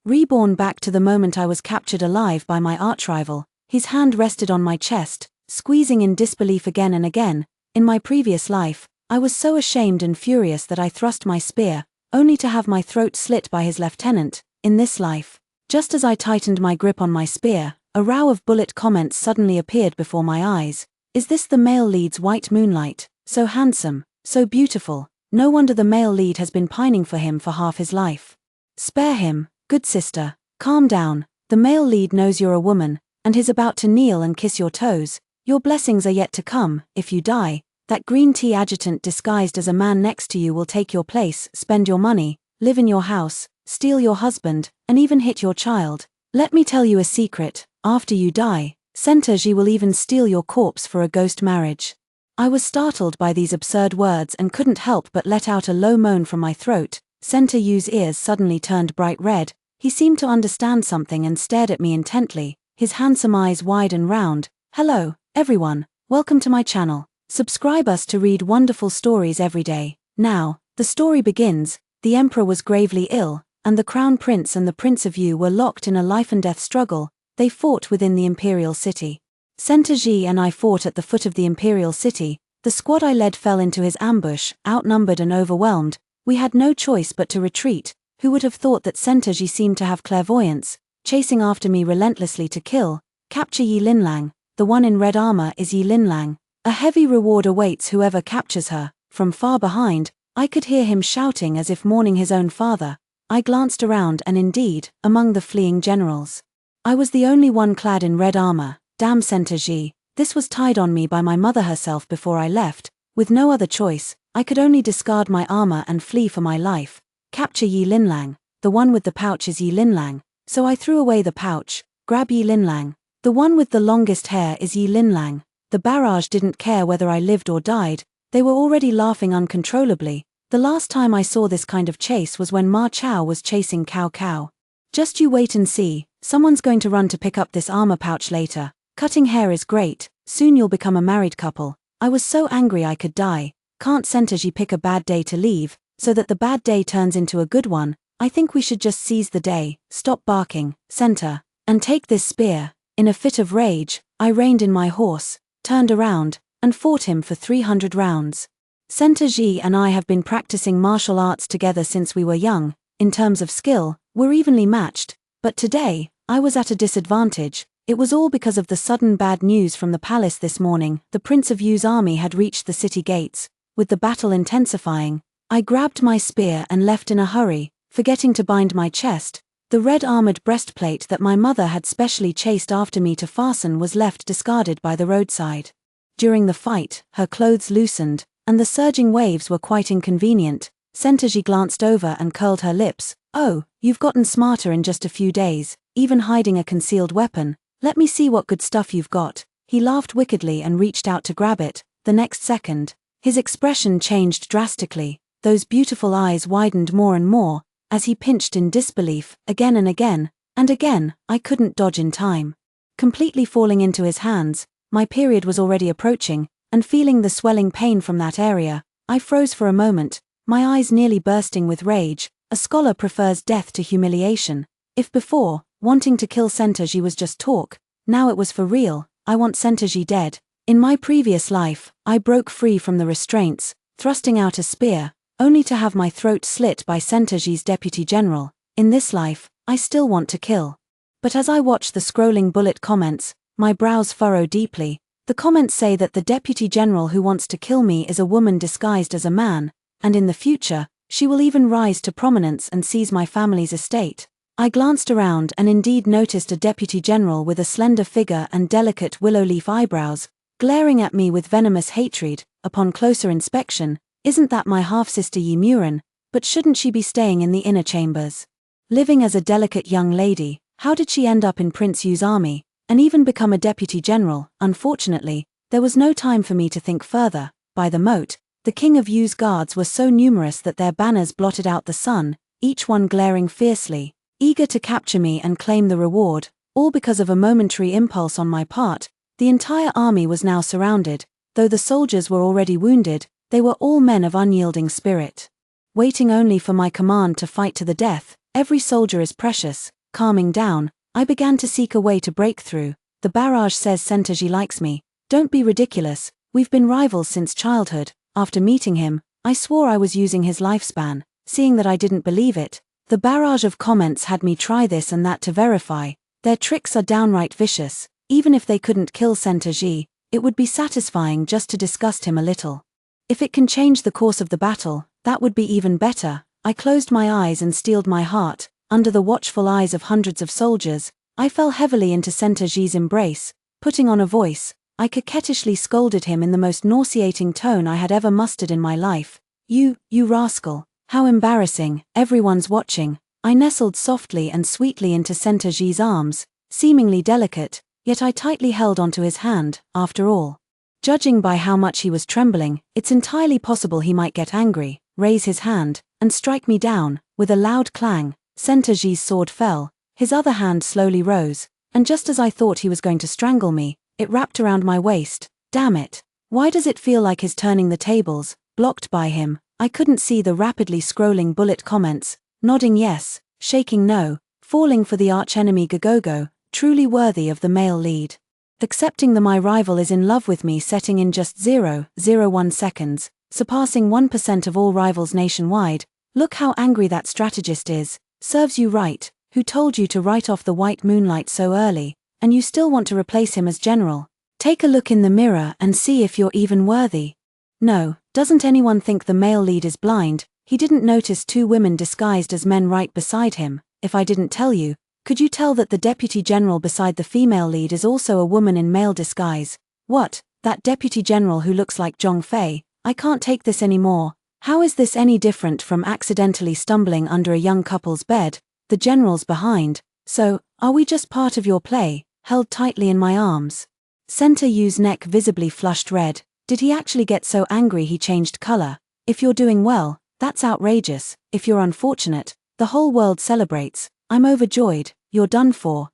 Reborn back to the moment I was captured alive by my archrival. His hand rested on my chest, squeezing in disbelief again and again. In my previous life, I was so ashamed and furious that I thrust my spear, only to have my throat slit by his lieutenant. In this life, just as I tightened my grip on my spear, a row of bullet comments suddenly appeared before my eyes. Is this the male lead's white moonlight? So handsome, so beautiful. No wonder the male lead has been pining for him for half his life. Spare him, good sister. Calm down. The male lead knows you're a woman, and is about to kneel and kiss your toes. Your blessings are yet to come. If you die, that green tea adjutant disguised as a man next to you will take your place, spend your money, live in your house, steal your husband, and even hit your child. Let me tell you a secret. After you die, Senterji will even steal your corpse for a ghost marriage. I was startled by these absurd words and couldn't help but let out a low moan from my throat. Senterju's ears suddenly turned bright red. He seemed to understand something and stared at me intently, his handsome eyes wide and round. Hello, everyone. Welcome to my channel. Subscribe us to read wonderful stories every day. Now, the story begins. The emperor was gravely ill, and the crown prince and the prince of Yu were locked in a life-and-death struggle. They fought within the imperial city. Senterji and I fought at the foot of the imperial city. The squad I led fell into his ambush, outnumbered and overwhelmed. We had no choice but to retreat. Who would have thought that Senterji seemed to have clairvoyance, chasing after me relentlessly to kill, capture Yi Linlang. The one in red armor is Yi Linlang. A heavy reward awaits whoever captures her. From far behind, I could hear him shouting as if mourning his own father. I glanced around and indeed, among the fleeing generals, I was the only one clad in red armor. Damn Senterji, this was tied on me by my mother herself before I left. With no other choice, I could only discard my armor and flee for my life. Capture Yi Linlang. The one with the pouch is Yi Linlang. So I threw away the pouch. Grab Yi Linlang. The one with the longest hair is Yi Linlang. The barrage didn't care whether I lived or died. They were already laughing uncontrollably. The last time I saw this kind of chase was when Ma Chao was chasing Cao Cao. Just you wait and see. Someone's going to run to pick up this armor pouch later. Cutting hair is great. Soon you'll become a married couple. I was so angry I could die. Can't Senterji pick a bad day to leave, so that the bad day turns into a good one? I think we should just seize the day. Stop barking, Senter, and take this spear. In a fit of rage, I reined in my horse, turned around, and fought him for 300 rounds. Senterji and I have been practicing martial arts together since we were young. In terms of skill, we're evenly matched. But today, I was at a disadvantage. It was all because of the sudden bad news from the palace this morning. The Prince of Yu's army had reached the city gates. With the battle intensifying, I grabbed my spear and left in a hurry, forgetting to bind my chest. The red armored breastplate that my mother had specially chased after me to fasten was left discarded by the roadside. During the fight, her clothes loosened, and the surging waves were quite inconvenient. Senterji glanced over and curled her lips. Oh, you've gotten smarter in just a few days, even hiding a concealed weapon. Let me see what good stuff you've got. He laughed wickedly and reached out to grab it. The next second, his expression changed drastically. Those beautiful eyes widened more and more, as he pinched in disbelief, again and again, and again. I couldn't dodge in time. Completely falling into his hands, my period was already approaching, and feeling the swelling pain from that area, I froze for a moment, my eyes nearly bursting with rage. A scholar prefers death to humiliation. If before, wanting to kill Senterji was just talk, now it was for real. I want Senterji dead. In my previous life, I broke free from the restraints, thrusting out a spear, only to have my throat slit by Senterji's deputy general. In this life, I still want to kill. But as I watch the scrolling bullet comments, my brows furrow deeply. The comments say that the deputy general who wants to kill me is a woman disguised as a man, and in the future, she will even rise to prominence and seize my family's estate. I glanced around and indeed noticed a deputy general with a slender figure and delicate willow leaf eyebrows, glaring at me with venomous hatred. Upon closer inspection, isn't that my half-sister Yi Muren? But shouldn't she be staying in the inner chambers? Living as a delicate young lady, how did she end up in Prince Yu's army, and even become a deputy general? Unfortunately, there was no time for me to think further. By the moat, the King of Yu's guards were so numerous that their banners blotted out the sun, each one glaring fiercely, eager to capture me and claim the reward, all because of a momentary impulse on my part. The entire army was now surrounded. Though the soldiers were already wounded, they were all men of unyielding spirit, waiting only for my command to fight to the death. Every soldier is precious. Calming down, I began to seek a way to break through. The barrage says Sentoji likes me. Don't be ridiculous, we've been rivals since childhood. After meeting him, I swore I was using his lifespan. Seeing that I didn't believe it, the barrage of comments had me try this and that to verify. Their tricks are downright vicious. Even if they couldn't kill Sentoji, it would be satisfying just to disgust him a little. If it can change the course of the battle, that would be even better. I closed my eyes and steeled my heart. Under the watchful eyes of hundreds of soldiers, I fell heavily into Sentoji's embrace. Putting on a voice, I coquettishly scolded him in the most nauseating tone I had ever mustered in my life. You rascal. How embarrassing, everyone's watching. I nestled softly and sweetly into Sentoji's arms, seemingly delicate, yet I tightly held onto his hand. After all, judging by how much he was trembling, it's entirely possible he might get angry, raise his hand, and strike me down. With a loud clang, Sentoji's sword fell, his other hand slowly rose, and just as I thought he was going to strangle me, it wrapped around my waist. Damn it. Why does it feel like he's turning the tables? Blocked by him, I couldn't see the rapidly scrolling bullet comments, nodding yes, shaking no, falling for the archenemy Gogogo, truly worthy of the male lead. Accepting that my rival is in love with me, setting in just 0.01 seconds, surpassing 1% of all rivals nationwide. Look how angry that strategist is. Serves you right. Who told you to write off the white moonlight so early, and you still want to replace him as general? Take a look in the mirror and see if you're even worthy. No, doesn't anyone think the male lead is blind? He didn't notice two women disguised as men right beside him. If I didn't tell you, could you tell that the deputy general beside the female lead is also a woman in male disguise? What, that deputy general who looks like Zhong Fei? I can't take this anymore. How is this any different from accidentally stumbling under a young couple's bed? The general's behind. So, are we just part of your play? Held tightly in my arms. Sentoji's neck visibly flushed red. Did he actually get so angry he changed color? If you're doing well, that's outrageous. If you're unfortunate, the whole world celebrates. I'm overjoyed. You're done for.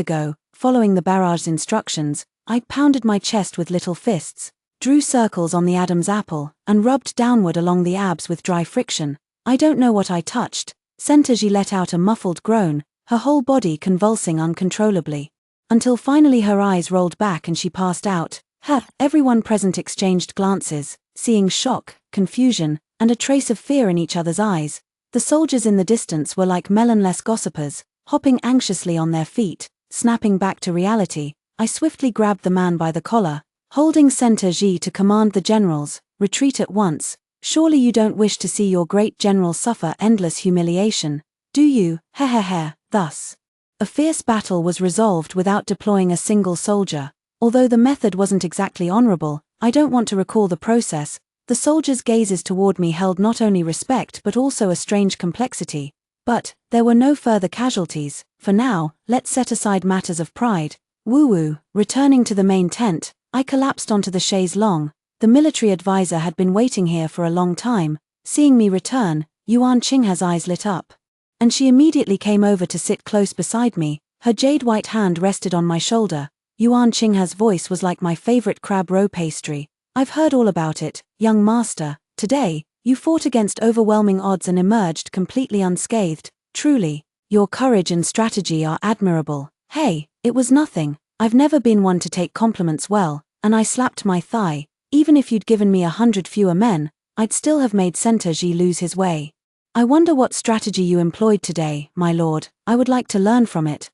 Go. Following the barrage's instructions, I pounded my chest with little fists, drew circles on the Adam's apple, and rubbed downward along the abs with dry friction. I don't know what I touched. Sentoji let out a muffled groan, her whole body convulsing uncontrollably. Until finally her eyes rolled back and she passed out. Everyone present exchanged glances, seeing shock, confusion, and a trace of fear in each other's eyes. The soldiers in the distance were like melonless gossipers, hopping anxiously on their feet. Snapping back to reality, I swiftly grabbed the man by the collar, holding Sentoji to command the generals, retreat at once. Surely you don't wish to see your great general suffer endless humiliation, do you? Thus, a fierce battle was resolved without deploying a single soldier. Although the method wasn't exactly honorable, I don't want to recall the process. The soldiers' gazes toward me held not only respect but also a strange complexity. But there were no further casualties. For now, let's set aside matters of pride. Woo-woo. Returning to the main tent, I collapsed onto the chaise longue. The military advisor had been waiting here for a long time. Seeing me return, Yuan Qinghe's eyes lit up. And she immediately came over to sit close beside me. Her jade-white hand rested on my shoulder. Yuan Qinghe's voice was like my favorite crab roe pastry. I've heard all about it, young master. Today, you fought against overwhelming odds and emerged completely unscathed. Truly, your courage and strategy are admirable. Hey, it was nothing. I've never been one to take compliments well, and I slapped my thigh. Even if you'd given me 100 fewer men, I'd still have made Sentoji lose his way. I wonder what strategy you employed today, my lord. I would like to learn from it.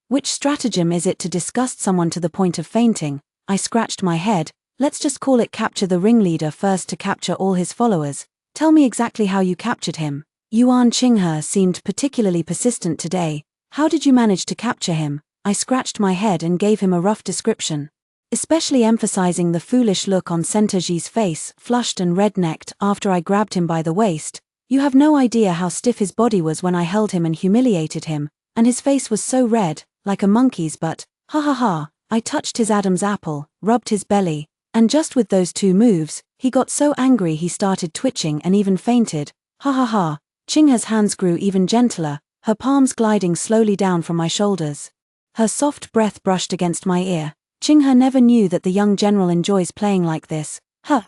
Which stratagem is it to disgust someone to the point of fainting? I scratched my head. Let's just call it capture the ringleader first to capture all his followers. Tell me exactly how you captured him. Yuan Qinghe seemed particularly persistent today. How did you manage to capture him? I scratched my head and gave him a rough description, especially emphasizing the foolish look on Sentoji's face, flushed and red-necked after I grabbed him by the waist. You have no idea how stiff his body was when I held him and humiliated him, and his face was so red, like a monkey's, but, I touched his Adam's apple, rubbed his belly, and just with those two moves, he got so angry he started twitching and even fainted. Qinghe's hands grew even gentler, her palms gliding slowly down from my shoulders. Her soft breath brushed against my ear. Qinghe never knew that the young general enjoys playing like this.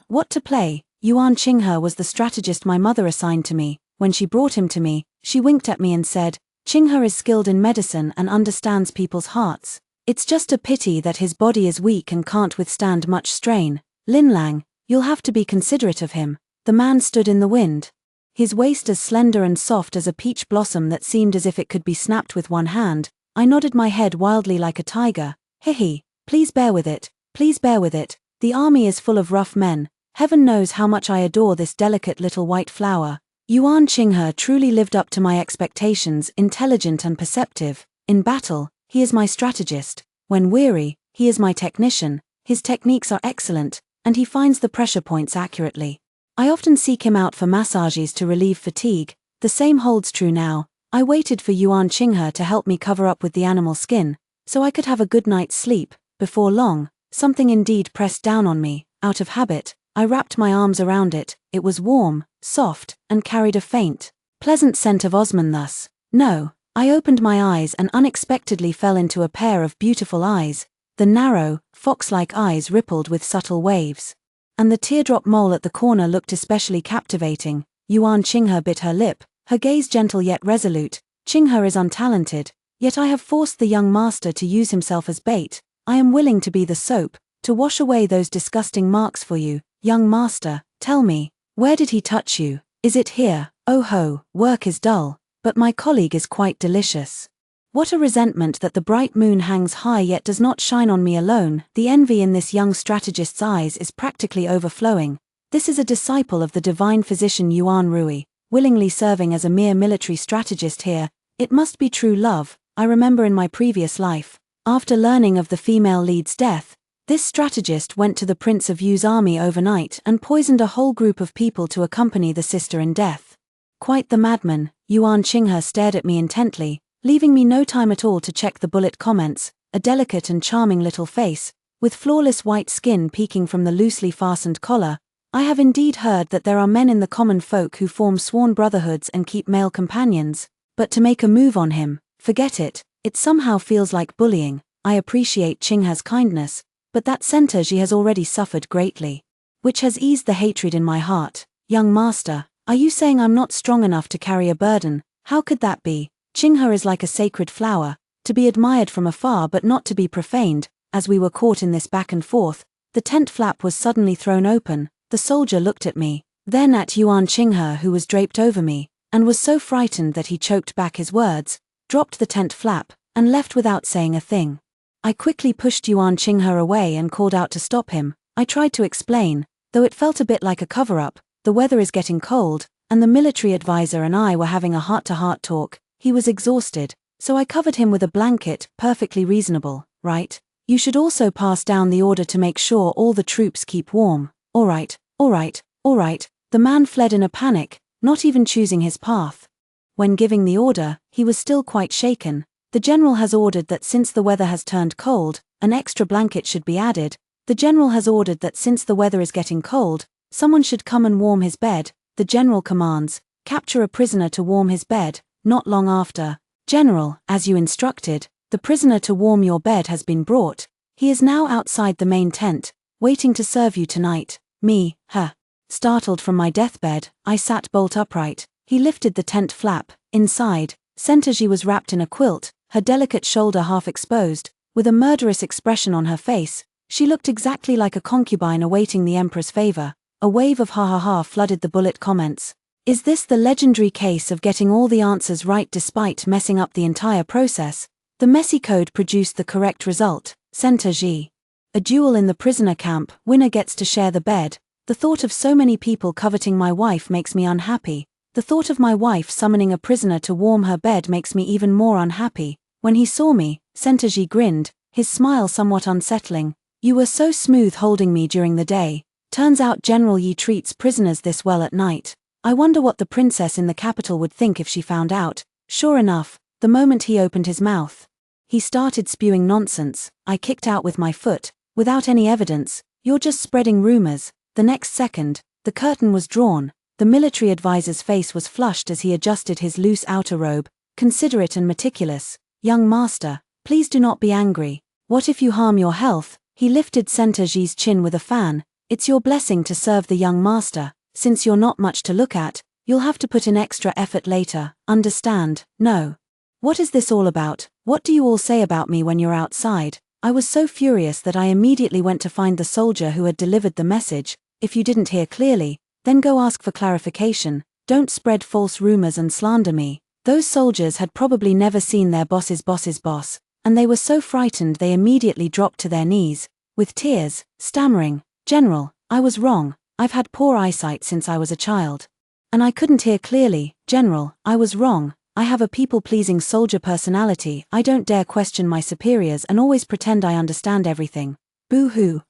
What to play? Yuan Qinghe was the strategist my mother assigned to me. When she brought him to me, she winked at me and said, "Qinghe is skilled in medicine and understands people's hearts. It's just a pity that his body is weak and can't withstand much strain. Lin Lang, you'll have to be considerate of him." The man stood in the wind. His waist as slender and soft as a peach blossom that seemed as if it could be snapped with one hand. I nodded my head wildly like a tiger. "Hehe, please bear with it, please bear with it. The army is full of rough men. Heaven knows how much I adore this delicate little white flower." Yuan Qinghe truly lived up to my expectations, intelligent and perceptive. In battle, he is my strategist. When weary, he is my technician. His techniques are excellent, and he finds the pressure points accurately. I often seek him out for massages to relieve fatigue. The same holds true now. I waited for Yuan Qinghe to help me cover up with the animal skin, so I could have a good night's sleep. Before long, something indeed pressed down on me. Out of habit, I wrapped my arms around it. It was warm, soft, and carried a faint, pleasant scent of osman thus. No, I opened my eyes and unexpectedly fell into a pair of beautiful eyes. The narrow, fox-like eyes rippled with subtle waves. And the teardrop mole at the corner looked especially captivating. Yuan Qinghe bit her lip, her gaze gentle yet resolute. "Qinghe is untalented, yet I have forced the young master to use himself as bait. I am willing to be the soap, to wash away those disgusting marks for you. Young master, tell me, where did he touch you? Is it here? Oh ho, work is dull, but my colleague is quite delicious." What a resentment that the bright moon hangs high yet does not shine on me alone. The envy in this young strategist's eyes is practically overflowing. This is a disciple of the divine physician Yuan Rui, willingly serving as a mere military strategist here. It must be true love. I remember in my previous life, after learning of the female lead's death, this strategist went to the Prince of Yu's army overnight and poisoned a whole group of people to accompany the sister in death. Quite the madman. Yuan Qinghe stared at me intently, leaving me no time at all to check the bullet comments. A delicate and charming little face, with flawless white skin peeking from the loosely fastened collar. I have indeed heard that there are men in the common folk who form sworn brotherhoods and keep male companions, but to make a move on him, forget it. It somehow feels like bullying. I appreciate Qinghe's kindness, but that Sentoji has already suffered greatly, which has eased the hatred in my heart. "Young master, are you saying I'm not strong enough to carry a burden? How could that be? Qinghe is like a sacred flower, to be admired from afar but not to be profaned." As we were caught in this back and forth, the tent flap was suddenly thrown open. The soldier looked at me, then at Yuan Qinghe, who was draped over me, and was so frightened that he choked back his words, dropped the tent flap, and left without saying a thing. I quickly pushed Yuan Qinghe away and called out to stop him. I tried to explain, though it felt a bit like a cover-up. "The weather is getting cold, and the military advisor and I were having a heart-to-heart talk. He was exhausted, so I covered him with a blanket." Perfectly reasonable, right? "You should also pass down the order to make sure all the troops keep warm." All right, all right, all right." The man fled in a panic, not even choosing his path. When giving the order, he was still quite shaken. "The general has ordered that since the weather has turned cold, an extra blanket should be added. The general has ordered that since the weather is getting cold, someone should come and warm his bed. The general commands, capture a prisoner to warm his bed." Not long after, "General, as you instructed, the prisoner to warm your bed has been brought. He is now outside the main tent, waiting to serve you tonight." Me, huh? Startled from my deathbed, I sat bolt upright. He lifted the tent flap. Inside, Sentoji was wrapped in a quilt, her delicate shoulder half exposed, with a murderous expression on her face. She looked exactly like a concubine awaiting the emperor's favor. A wave of ha-ha-ha flooded the bullet comments. Is this the legendary case of getting all the answers right despite messing up the entire process? The messy code produced the correct result. Sentoji. A duel in the prisoner camp, winner gets to share the bed. The thought of so many people coveting my wife makes me unhappy. The thought of my wife summoning a prisoner to warm her bed makes me even more unhappy. When he saw me, Sentoji grinned, his smile somewhat unsettling. "You were so smooth holding me during the day. Turns out General Yi treats prisoners this well at night. I wonder what the princess in the capital would think if she found out." Sure enough, the moment he opened his mouth, he started spewing nonsense. I kicked out with my foot, without any evidence. "You're just spreading rumors." The next second, the curtain was drawn. The military advisor's face was flushed as he adjusted his loose outer robe, considerate and meticulous. "Young master, please do not be angry. What if you harm your health?" He lifted Sentoji's chin with a fan. "It's your blessing to serve the young master. Since you're not much to look at, You'll have to put in extra effort later, understand? No. What is this all about? What do you all say about me when you're outside? I was so furious that I immediately went to find the soldier who had delivered the message. If you didn't hear clearly, then go ask for clarification. Don't spread false rumors and slander me. Those soldiers had probably never seen their boss's boss, and they were so frightened they immediately dropped to their knees, with tears, stammering, "General, I was wrong. I've had poor eyesight since I was a child. And I couldn't hear clearly. General, I was wrong. I have a people-pleasing soldier personality. I don't dare question my superiors and always pretend I understand everything. Boo-hoo,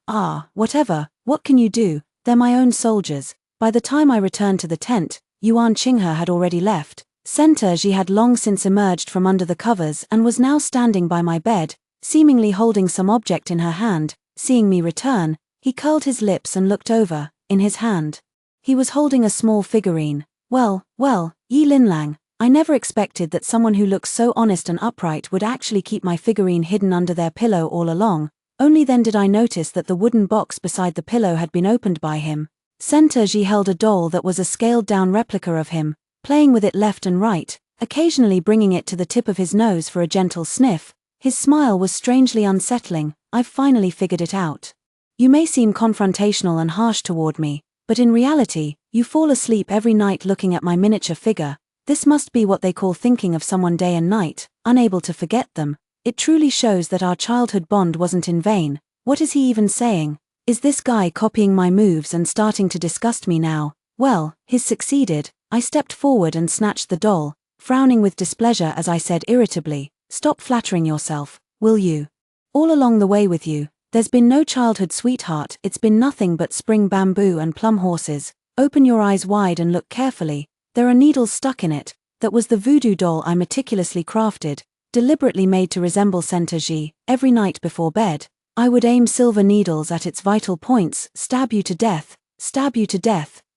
whatever, what can you do? They're my own soldiers." By the time I returned to the tent, Yuan Qinghe had already left. Center Ji had long since emerged from under the covers and was now standing by my bed, seemingly holding some object in her hand. Seeing me return, he curled his lips and looked over. In his hand, he was holding a small figurine. Well, Yi Linlang, I never expected that someone who looks so honest and upright would actually keep my figurine hidden under their pillow all along. Only then did I notice that the wooden box beside the pillow had been opened by him. Center Ji held a doll that was a scaled-down replica of him, playing with it left and right, occasionally bringing it to the tip of his nose for a gentle sniff. His smile was strangely unsettling. "I've finally figured it out. You may seem confrontational and harsh toward me, but in reality, you fall asleep every night looking at my miniature figure. This must be what they call thinking of someone day and night, unable to forget them. It truly shows that our childhood bond wasn't in vain. What is he even saying? Is this guy copying my moves and starting to disgust me now?" Well, he's succeeded. I stepped forward and snatched the doll, frowning with displeasure as I said irritably, "Stop flattering yourself, will you? All along the way with you, there's been no childhood sweetheart, it's been nothing but spring bamboo and plum horses. Open your eyes wide and look carefully. There are needles stuck in it. That was the voodoo doll I meticulously crafted, deliberately made to resemble Center Ji. Every night before bed, I would aim silver needles at its vital points, stab you to death.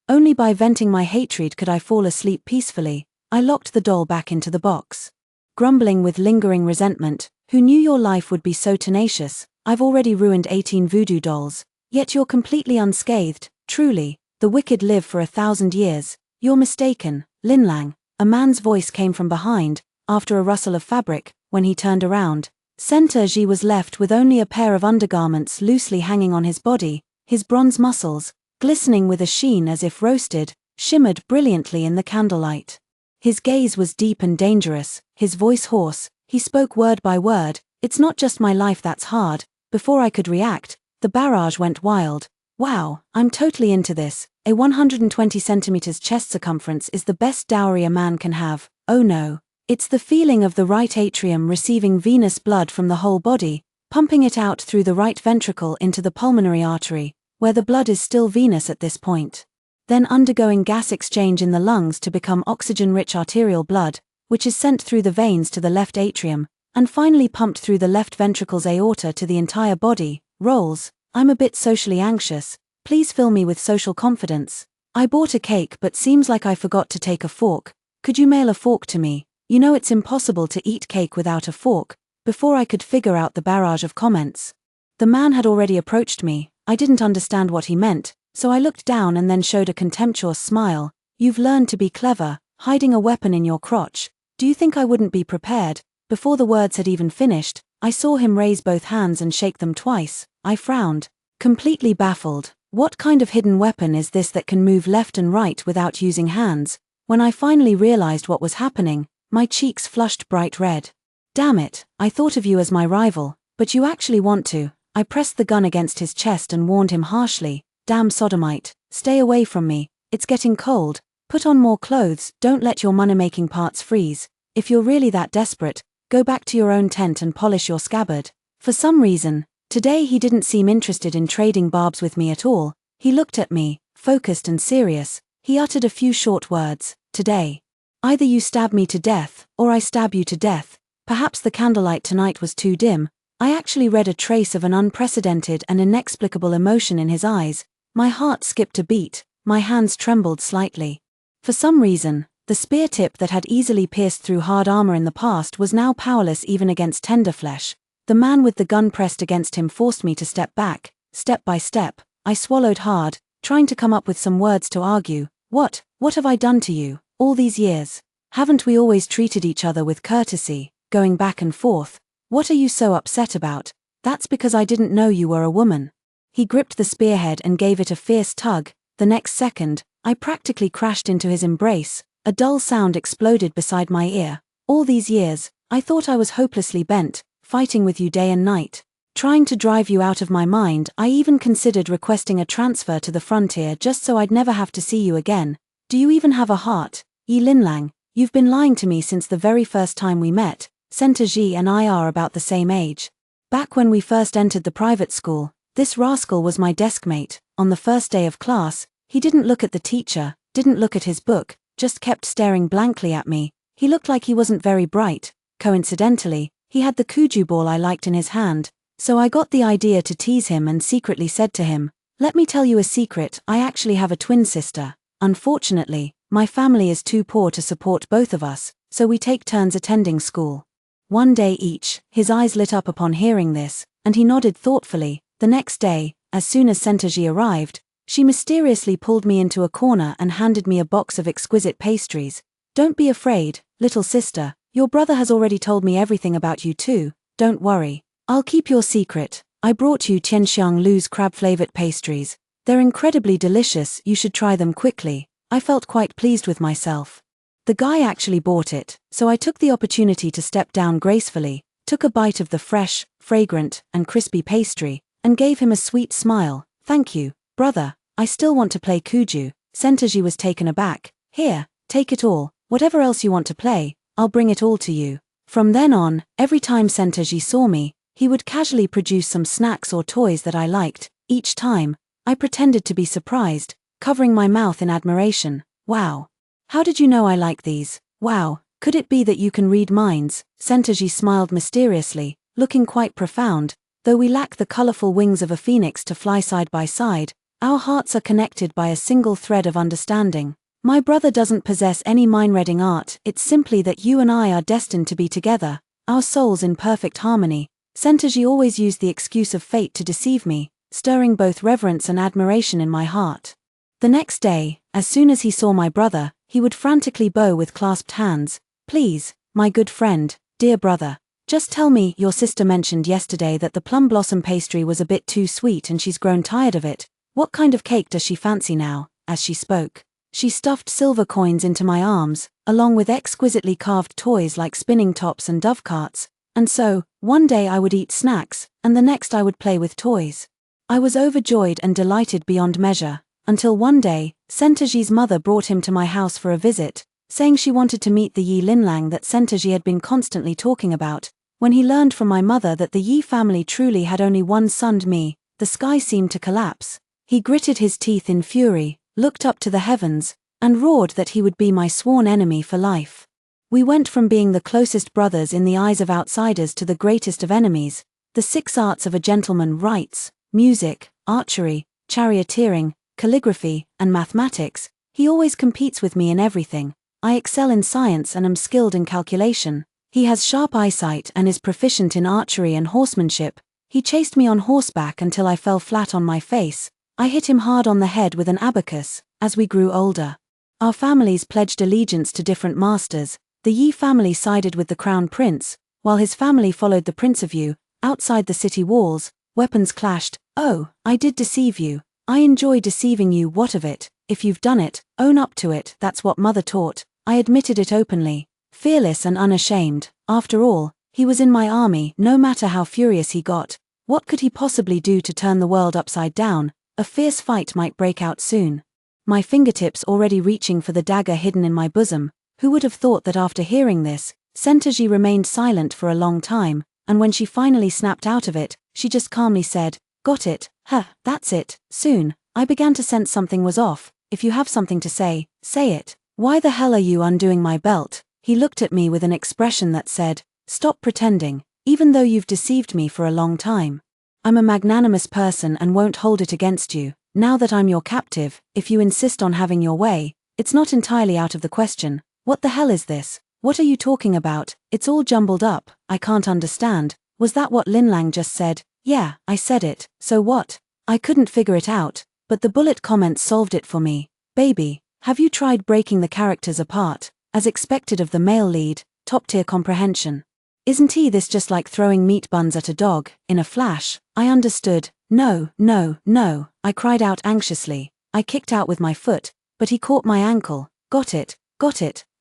Only by venting my hatred could I fall asleep peacefully." I locked the doll back into the box, grumbling with lingering resentment. "Who knew your life would be so tenacious? I've already ruined 18 voodoo dolls, yet you're completely unscathed. Truly, the wicked live for 1,000 years. You're mistaken, Linlang." A man's voice came from behind, after a rustle of fabric. When he turned around, Center Ji was left with only a pair of undergarments loosely hanging on his body. His bronze muscles, glistening with a sheen as if roasted, shimmered brilliantly in the candlelight. His gaze was deep and dangerous, his voice hoarse. He spoke word by word, "It's not just my life that's hard." Before I could react, the barrage went wild. "Wow, I'm totally into this. A 120 centimeters chest circumference is the best dowry a man can have. Oh no. It's the feeling of the right atrium receiving venous blood from the whole body, pumping it out through the right ventricle into the pulmonary artery, where the blood is still venous at this point. Then undergoing gas exchange in the lungs to become oxygen-rich arterial blood, which is sent through the veins to the left atrium, and finally pumped through the left ventricle's aorta to the entire body. Rolls. I'm a bit socially anxious. Please fill me with social confidence. I bought a cake but seems like I forgot to take a fork. Could you mail a fork to me? You know it's impossible to eat cake without a fork." Before I could figure out the barrage of comments, the man had already approached me. I didn't understand what he meant, so I looked down and then showed a contemptuous smile. "You've learned to be clever, hiding a weapon in your crotch. Do you think I wouldn't be prepared?" Before the words had even finished, I saw him raise both hands and shake them twice. I frowned, completely baffled. What kind of hidden weapon is this that can move left and right without using hands? When I finally realized what was happening, my cheeks flushed bright red. "Damn it, I thought of you as my rival, but you actually want to." I pressed the gun against his chest and warned him harshly, "Damn sodomite, stay away from me. It's getting cold. Put on more clothes. Don't let your money-making parts freeze. If you're really that desperate, go back to your own tent and polish your scabbard." For some reason, today he didn't seem interested in trading barbs with me at all. He looked at me, focused and serious. He uttered a few short words. "Today. Either you stab me to death, or I stab you to death." Perhaps the candlelight tonight was too dim. I actually read a trace of an unprecedented and inexplicable emotion in his eyes. My heart skipped a beat, my hands trembled slightly. For some reason, the spear tip that had easily pierced through hard armor in the past was now powerless even against tender flesh. The man with the gun pressed against him forced me to step back. Step by step, I swallowed hard, trying to come up with some words to argue. What have I done to you, all these years? Haven't we always treated each other with courtesy, going back and forth? What are you so upset about? That's because I didn't know you were a woman. He gripped the spearhead and gave it a fierce tug. The next second, I practically crashed into his embrace. A dull sound exploded beside my ear. All these years, I thought I was hopelessly bent, fighting with you day and night. Trying to drive you out of my mind. I even considered requesting a transfer to the frontier just so I'd never have to see you again. Do you even have a heart? Yi Linlang, you've been lying to me since the very first time we met. Senta Ji and I are about the same age. Back when we first entered the private school, this rascal was my deskmate. On the first day of class, he didn't look at the teacher, didn't look at his book, just kept staring blankly at me. He looked like he wasn't very bright. Coincidentally, he had the kuju ball I liked in his hand, so I got the idea to tease him and secretly said to him, "Let me tell you a secret, I actually have a twin sister. Unfortunately, my family is too poor to support both of us, so we take turns attending school." One day each, his eyes lit up upon hearing this, and he nodded thoughtfully. The next day, as soon as Sentaji arrived, she mysteriously pulled me into a corner and handed me a box of exquisite pastries. "Don't be afraid, little sister, your brother has already told me everything about you too, don't worry. I'll keep your secret. I brought you Tianxiang Lu's crab-flavored pastries. They're incredibly delicious, you should try them quickly." I felt quite pleased with myself. The guy actually bought it, so I took the opportunity to step down gracefully, took a bite of the fresh, fragrant, and crispy pastry, and gave him a sweet smile. "Thank you, brother, I still want to play kuju." Sentaji was taken aback. "Here, take it all, whatever else you want to play, I'll bring it all to you." From then on, every time Sentaji saw me, he would casually produce some snacks or toys that I liked. Each time, I pretended to be surprised, covering my mouth in admiration. "Wow. How did you know I like these? Wow, could it be that you can read minds?" Sentaji smiled mysteriously, looking quite profound. "Though we lack the colorful wings of a phoenix to fly side by side, our hearts are connected by a single thread of understanding. My brother doesn't possess any mind-reading art, it's simply that you and I are destined to be together, our souls in perfect harmony." Sentaji always used the excuse of fate to deceive me, stirring both reverence and admiration in my heart. The next day, as soon as he saw my brother, he would frantically bow with clasped hands. "Please, my good friend, dear brother, just tell me, your sister mentioned yesterday that the plum blossom pastry was a bit too sweet and she's grown tired of it. What kind of cake does she fancy now?" As she spoke, she stuffed silver coins into my arms, along with exquisitely carved toys like spinning tops and dovecarts. And so, one day I would eat snacks, and the next I would play with toys. I was overjoyed and delighted beyond measure, until one day, Sentaji's mother brought him to my house for a visit, saying she wanted to meet the Yi Linlang that Sentaji had been constantly talking about. When he learned from my mother that the Yi family truly had only one son, me, the sky seemed to collapse. He gritted his teeth in fury, looked up to the heavens, and roared that he would be my sworn enemy for life. We went from being the closest brothers in the eyes of outsiders to the greatest of enemies. The 6 arts of a gentleman: rights, music, archery, charioteering, calligraphy, and mathematics. He always competes with me in everything. I excel in science and am skilled in calculation. He has sharp eyesight and is proficient in archery and horsemanship. He chased me on horseback until I fell flat on my face. I hit him hard on the head with an abacus. As we grew older, our families pledged allegiance to different masters. The Yi family sided with the crown prince, while his family followed the Prince of Yu. Outside the city walls, weapons clashed. "Oh, I did deceive you. I enjoy deceiving you. What of it? If you've done it, own up to it." That's what mother taught. I admitted it openly, fearless and unashamed. After all, he was in my army. No matter how furious he got, what could he possibly do to turn the world upside down? A fierce fight might break out soon. My fingertips already reaching for the dagger hidden in my bosom. Who would have thought that after hearing this, Sentaji remained silent for a long time, and when she finally snapped out of it, she just calmly said, "Got it, huh, that's it." Soon, I began to sense something was off. "If you have something to say, say it. Why the hell are you undoing my belt?" He looked at me with an expression that said, "Stop pretending, even though you've deceived me for a long time. I'm a magnanimous person and won't hold it against you. Now that I'm your captive, if you insist on having your way, it's not entirely out of the question." "What the hell is this? What are you talking about? It's all jumbled up, I can't understand." "Was that what Linlang just said?" "Yeah, I said it, so what?" I couldn't figure it out, but the bullet comment solved it for me. "Baby, Have you tried breaking the characters apart, as expected of the male lead, top-tier comprehension? Isn't this just like throwing meat buns at a dog, in a flash? I understood. No, no, no, I cried out anxiously. I kicked out with my foot, but he caught my ankle. Got it,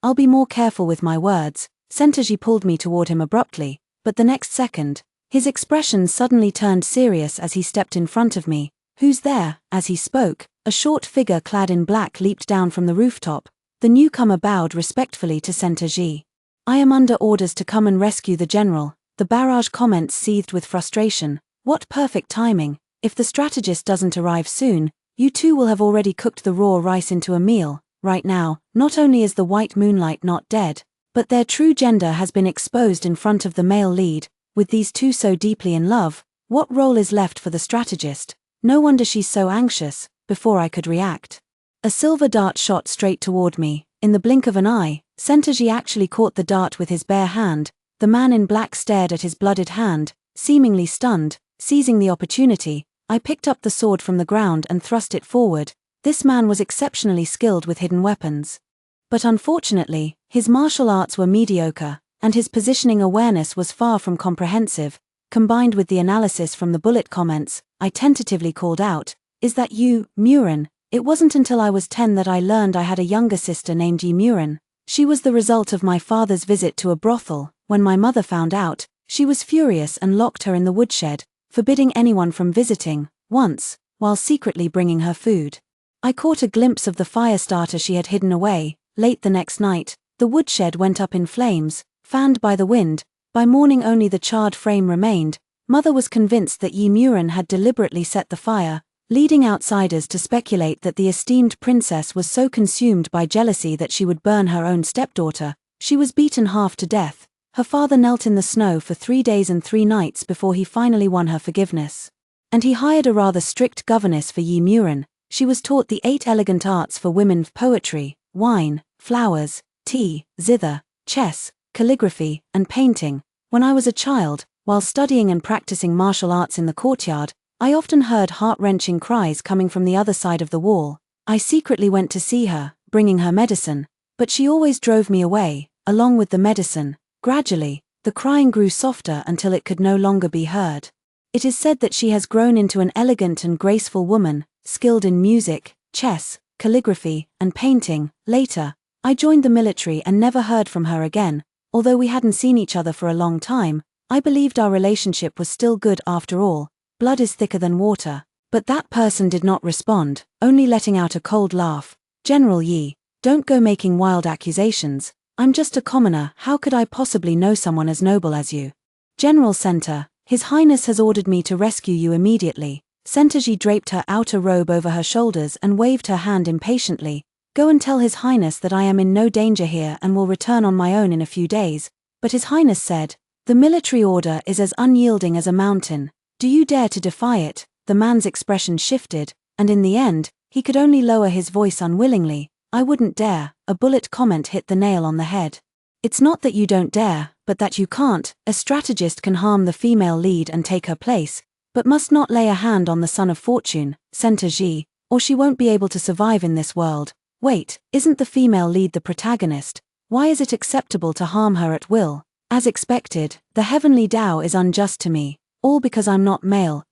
I'll be more careful with my words. Sentoji pulled me toward him abruptly, but the next second, his expression suddenly turned serious as he stepped in front of me. Who's there? As he spoke, a short figure clad in black leaped down from the rooftop. The newcomer bowed respectfully to Sentoji. I am under orders to come and rescue the general. The barrage comments seethed with frustration. What perfect timing. If the strategist doesn't arrive soon, you two will have already cooked the raw rice into a meal. Right now, not only is the white moonlight not dead, but their true gender has been exposed in front of the male lead. With these two so deeply in love, what role is left for the strategist? No wonder she's so anxious. Before I could react, a silver dart shot straight toward me. In the blink of an eye, Sentoji actually caught the dart with his bare hand. The man in black stared at his blooded hand, seemingly stunned. Seizing the opportunity, I picked up the sword from the ground and thrust it forward. This man was exceptionally skilled with hidden weapons. But unfortunately, his martial arts were mediocre, and his positioning awareness was far from comprehensive. Combined with the analysis from the bullet comments, I tentatively called out, "Is that you, Murin?" It wasn't until I was 10 that I learned I had a younger sister named Yi Murin. She was the result of my father's visit to a brothel. When my mother found out, she was furious and locked her in the woodshed, forbidding anyone from visiting. Once, while secretly bringing her food, I caught a glimpse of the fire starter she had hidden away. Late the next night, the woodshed went up in flames, fanned by the wind. By morning only the charred frame remained. Mother was convinced that Yi Murin had deliberately set the fire, leading outsiders to speculate that the esteemed princess was so consumed by jealousy that she would burn her own stepdaughter. She was beaten half to death. Her father knelt in the snow for 3 days and 3 nights before he finally won her forgiveness. And he hired a rather strict governess for Yi Murin. She was taught the 8 elegant arts for women: poetry, wine, flowers, tea, zither, chess, calligraphy, and painting. When I was a child, while studying and practicing martial arts in the courtyard, I often heard heart-wrenching cries coming from the other side of the wall. I secretly went to see her, bringing her medicine, but she always drove me away, along with the medicine. Gradually, the crying grew softer until it could no longer be heard. It is said that she has grown into an elegant and graceful woman, skilled in music, chess, calligraphy, and painting. Later, I joined the military and never heard from her again. Although we hadn't seen each other for a long time, I believed our relationship was still good after all. Blood is thicker than water. But that person did not respond, only letting out a cold laugh. "General Yi, don't go making wild accusations. I'm just a commoner. How could I possibly know someone as noble as you?" "General Senta, His Highness has ordered me to rescue you immediately." Sentoji draped her outer robe over her shoulders and waved her hand impatiently. "Go and tell His Highness that I am in no danger here and will return on my own in a few days." But His Highness said, "The military order is as unyielding as a mountain. Do you dare to defy it?" The man's expression shifted, and in the end, he could only lower his voice unwillingly. "I wouldn't dare." A bullet comment hit the nail on the head. "It's not that you don't dare, but that you can't. A strategist can harm the female lead and take her place, but must not lay a hand on the son of fortune, Sentoji, or she won't be able to survive in this world." "Wait, isn't the female lead the protagonist? Why is it acceptable to harm her at will?" "As expected, the heavenly Tao is unjust to me, all because I'm not male."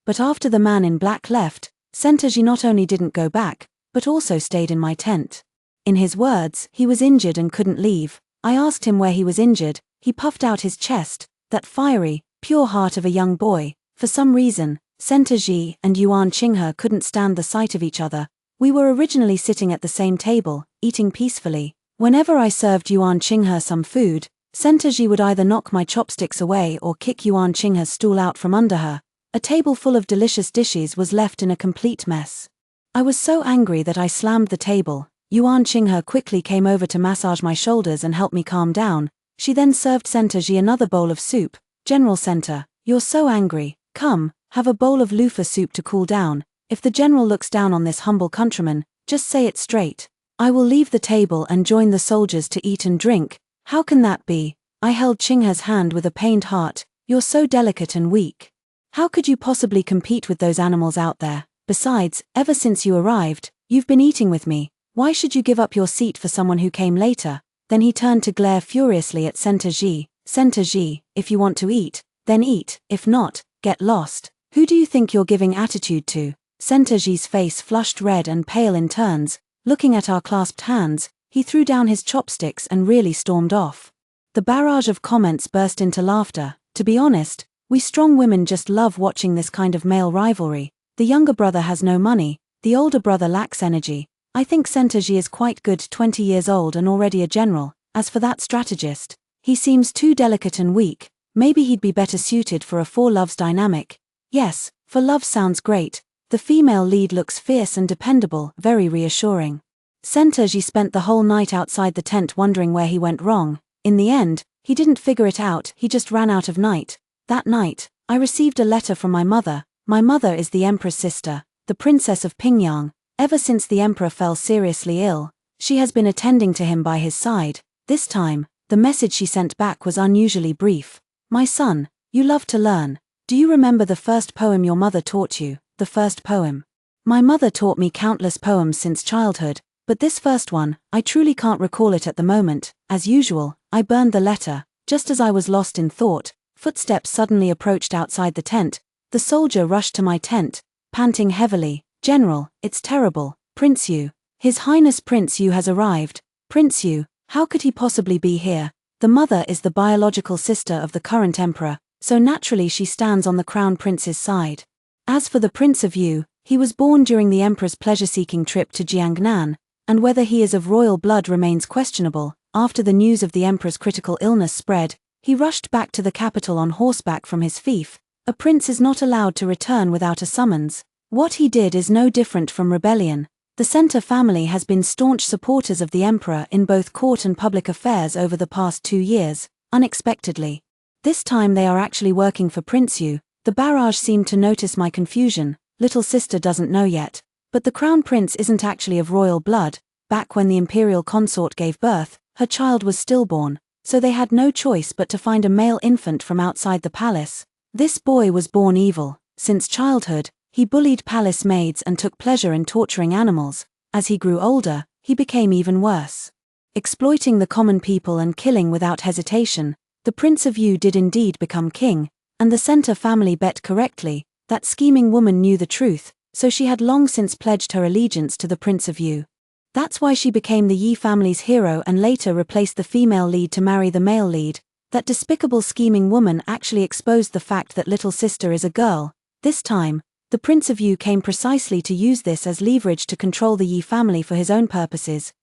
But after the man in black left, Sentoji not only didn't go back, but also stayed in my tent. In his words, he was injured and couldn't leave. I asked him where he was injured. He puffed out his chest, that fiery, pure heart of a young boy. For some reason, Sentoji and Yuan Qinghe couldn't stand the sight of each other. We were originally sitting at the same table, eating peacefully. Whenever I served Yuan Qinghe some food, Sentoji would either knock my chopsticks away or kick Yuan Qinghe's stool out from under her. A table full of delicious dishes was left in a complete mess. I was so angry that I slammed the table. Yuan Qinghe quickly came over to massage my shoulders and help me calm down. She then served Sentoji another bowl of soup. "General Senta, you're so angry. Come, have a bowl of loofah soup to cool down. If the general looks down on this humble countryman, just say it straight. I will leave the table and join the soldiers to eat and drink." "How can that be?" I held Qinghe's hand with a pained heart. "You're so delicate and weak. How could you possibly compete with those animals out there? Besides, ever since you arrived, you've been eating with me. Why should you give up your seat for someone who came later? Then he turned to glare furiously at Center Ji. Center Ji, if you want to eat, then eat, if not, get lost. Who do you think you're giving attitude to? Center Ji's face flushed red and pale in turns. Looking at our clasped hands, he threw down his chopsticks and really stormed off. The barrage of comments burst into laughter. To be honest, we strong women just love watching this kind of male rivalry. The younger brother has no money, the older brother lacks energy. I think Center Ji is quite good, 20 years old and already a general. As for that strategist, he seems too delicate and weak. Maybe he'd be better suited for a for loves dynamic. Yes, for love sounds great. The female lead looks fierce and dependable, very reassuring. Center Ji spent the whole night outside the tent wondering where he went wrong. In the end, he didn't figure it out, he just ran out of night. That night, I received a letter from my mother. My mother is the emperor's sister, the princess of Pingyang. Ever since the emperor fell seriously ill, she has been attending to him by his side. This time, the message she sent back was unusually brief. My son, you love to learn. Do you remember the first poem your mother taught you? The first poem. My mother taught me countless poems since childhood, but this first one, I truly can't recall it at the moment. As usual, I burned the letter. Just as I was lost in thought, footsteps suddenly approached outside the tent. The soldier rushed to my tent, panting heavily. General, it's terrible. Prince Yu. His Highness Prince Yu has arrived. Prince Yu, how could he possibly be here? The mother is the biological sister of the current emperor, so naturally she stands on the crown prince's side. As for the Prince of Yu, he was born during the emperor's pleasure-seeking trip to Jiangnan, and whether he is of royal blood remains questionable. After the news of the emperor's critical illness spread, he rushed back to the capital on horseback from his fief. A prince is not allowed to return without a summons. What he did is no different from rebellion. The Center family has been staunch supporters of the emperor in both court and public affairs over the past 2 years. Unexpectedly, this time they are actually working for Prince Yu. The barrage seemed to notice my confusion. Little sister doesn't know yet, but the crown prince isn't actually of royal blood. Back when the imperial consort gave birth, her child was stillborn, so they had no choice but to find a male infant from outside the palace. This boy was born evil. Since childhood, he bullied palace maids and took pleasure in torturing animals. As he grew older, he became even worse, exploiting the common people and killing without hesitation. The Prince of Yu did indeed become king, and the Center family bet correctly. That scheming woman knew the truth, so she had long since pledged her allegiance to the Prince of Yu. That's why she became the Yi family's hero and later replaced the female lead to marry the male lead. That despicable scheming woman actually exposed the fact that little sister is a girl. This time, the Prince of Yu came precisely to use this as leverage to control the Yi family for his own purposes.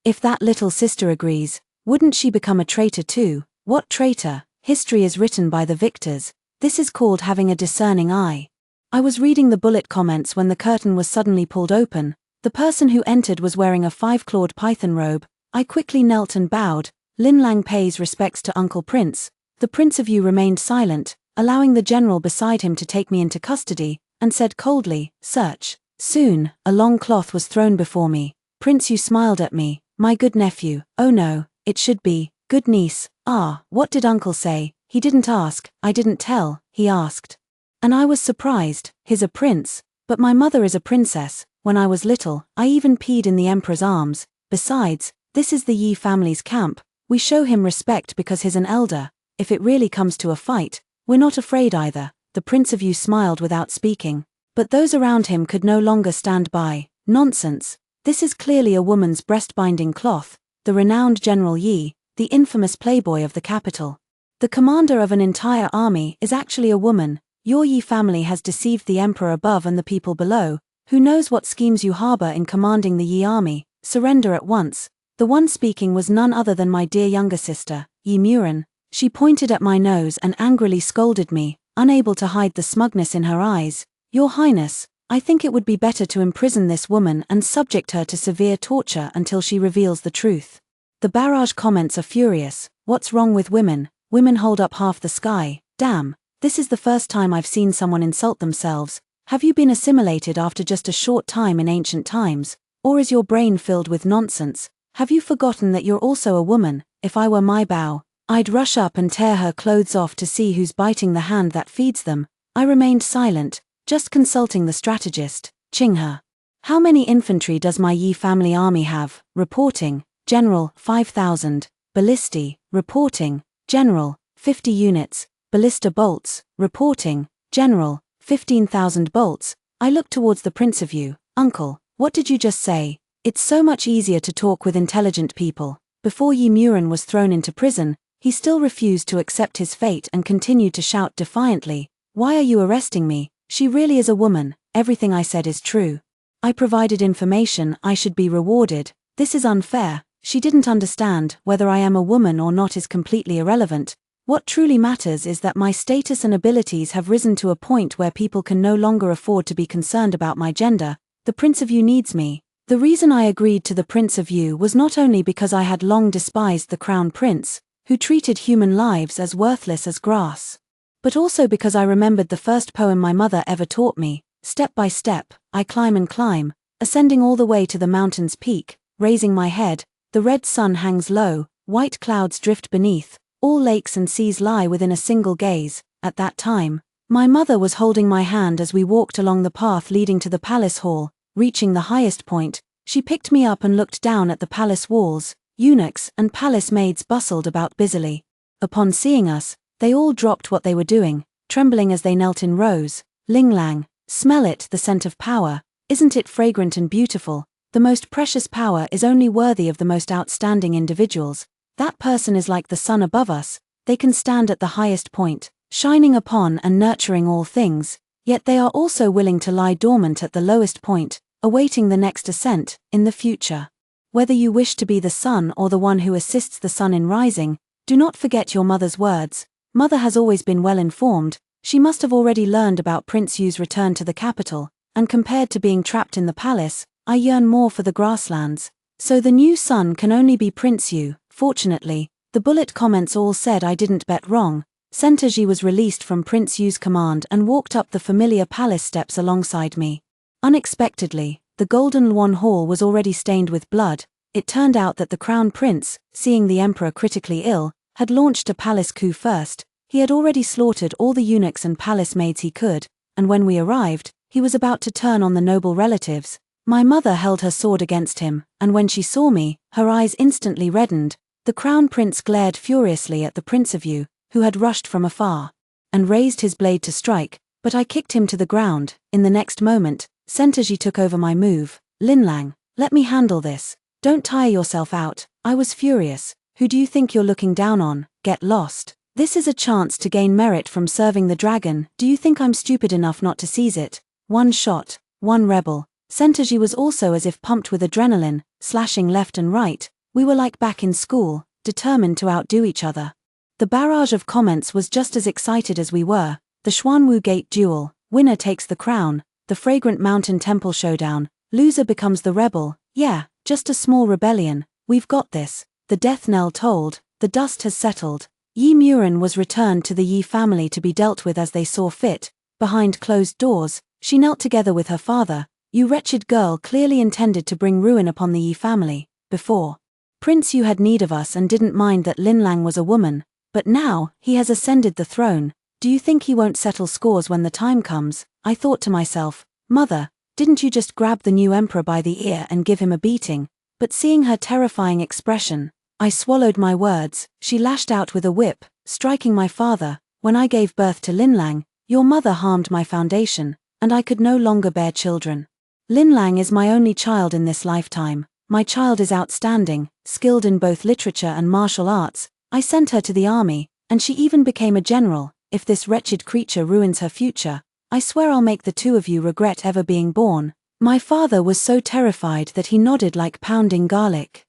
If that little sister agrees, wouldn't she become a traitor too? What traitor? History is written by the victors. This is called having a discerning eye. I was reading the bullet comments when the curtain was suddenly pulled open. The person who entered was wearing a 5-clawed python robe. I quickly knelt and bowed. Lin Lang pays respects to Uncle Prince. The Prince of Yu remained silent, allowing the general beside him to take me into custody, and said coldly, "Search." Soon, a long cloth was thrown before me. Prince Yu smiled at me. "My good nephew." "Oh no, it should be, good niece." "Ah, what did uncle say?" "He didn't ask, I didn't tell, he asked." And I was surprised. He's a prince, but my mother is a princess. When I was little, I even peed in the emperor's arms. Besides, this is the Yi family's camp. We show him respect because he's an elder. If it really comes to a fight, we're not afraid either. The Prince of Yu smiled without speaking, but those around him could no longer stand by. Nonsense. This is clearly a woman's breast-binding cloth. The renowned General Yi, the infamous playboy of the capital, the commander of an entire army, is actually a woman. Your Yi family has deceived the emperor above and the people below. Who knows what schemes you harbor in commanding the Yi army? Surrender at once. The one speaking was none other than my dear younger sister, Yi Muren. She pointed at my nose and angrily scolded me, unable to hide the smugness in her eyes. "Your Highness, I think it would be better to imprison this woman and subject her to severe torture until she reveals the truth." The barrage comments are furious. What's wrong with women? Women hold up half the sky. Damn, this is the first time I've seen someone insult themselves. Have you been assimilated after just a short time in ancient times? Or is your brain filled with nonsense? Have you forgotten that you're also a woman? If I were my Bao, I'd rush up and tear her clothes off to see who's biting the hand that feeds them. I remained silent, just consulting the strategist, Qinghe. How many infantry does my Yi family army have? Reporting, General, 5,000. Ballisti, reporting, General, 50 units. Ballista bolts, reporting, General, 15,000 bolts. I looked towards the Prince of Yu. Uncle, what did you just say? It's so much easier to talk with intelligent people. Before Yi Muren was thrown into prison, he still refused to accept his fate and continued to shout defiantly, "Why are you arresting me? She really is a woman. Everything I said is true. I provided information, I should be rewarded. This is unfair." She didn't understand. Whether I am a woman or not is completely irrelevant. What truly matters is that my status and abilities have risen to a point where people can no longer afford to be concerned about my gender. The Prince of Yu needs me. The reason I agreed to the Prince of Yu was not only because I had long despised the Crown Prince, who treated human lives as worthless as grass, but also because I remembered the first poem my mother ever taught me. Step by step, I climb and climb, ascending all the way to the mountain's peak, raising my head. The red sun hangs low, white clouds drift beneath, all lakes and seas lie within a single gaze. At that time, my mother was holding my hand as we walked along the path leading to the palace hall. Reaching the highest point, she picked me up and looked down at the palace walls. Eunuchs and palace maids bustled about busily. Upon seeing us, they all dropped what they were doing, trembling as they knelt in rows. Ling Lang, smell it, the scent of power. Isn't it fragrant and beautiful? The most precious power is only worthy of the most outstanding individuals. That person is like the sun above us. They can stand at the highest point, shining upon and nurturing all things, yet they are also willing to lie dormant at the lowest point, awaiting the next ascent, in the future. Whether you wish to be the sun or the one who assists the sun in rising, do not forget your mother's words. Mother has always been well informed. She must have already learned about Prince Yu's return to the capital, and compared to being trapped in the palace, I yearn more for the grasslands. So the new son can only be Prince Yu. Fortunately, the bullet comments all said I didn't bet wrong. Sentaji was released from Prince Yu's command and walked up the familiar palace steps alongside me. Unexpectedly, the Golden Luan Hall was already stained with blood. It turned out that the Crown Prince, seeing the Emperor critically ill, had launched a palace coup first. He had already slaughtered all the eunuchs and palace maids he could, and when we arrived, he was about to turn on the noble relatives. My mother held her sword against him, and when she saw me, her eyes instantly reddened. The Crown Prince glared furiously at the Prince of Yu, who had rushed from afar, and raised his blade to strike, but I kicked him to the ground. In the next moment, Sentaji took over my move. "Linlang, let me handle this. Don't tire yourself out." I was furious. "Who do you think you're looking down on? Get lost. This is a chance to gain merit from serving the dragon. Do you think I'm stupid enough not to seize it? One shot, one rebel." Sentaji was also as if pumped with adrenaline, slashing left and right. We were like back in school, determined to outdo each other. The barrage of comments was just as excited as we were. The Xuanwu Gate duel, winner takes the crown. The Fragrant Mountain Temple showdown, loser becomes the rebel. Yeah, just a small rebellion. We've got this. The death knell tolled, the dust has settled. Yi Muren was returned to the Yi family to be dealt with as they saw fit. Behind closed doors, she knelt together with her father. "You wretched girl clearly intended to bring ruin upon the Yi family. Before, Prince Yu had need of us and didn't mind that Linlang was a woman, but now, he has ascended the throne. Do you think he won't settle scores when the time comes?" I thought to myself, "Mother, didn't you just grab the new emperor by the ear and give him a beating?" But seeing her terrifying expression, I swallowed my words. She lashed out with a whip, striking my father. "When I gave birth to Linlang, your mother harmed my foundation, and I could no longer bear children. Linlang is my only child in this lifetime. My child is outstanding, skilled in both literature and martial arts. I sent her to the army, and she even became a general. If this wretched creature ruins her future, I swear I'll make the two of you regret ever being born." My father was so terrified that he nodded like pounding garlic,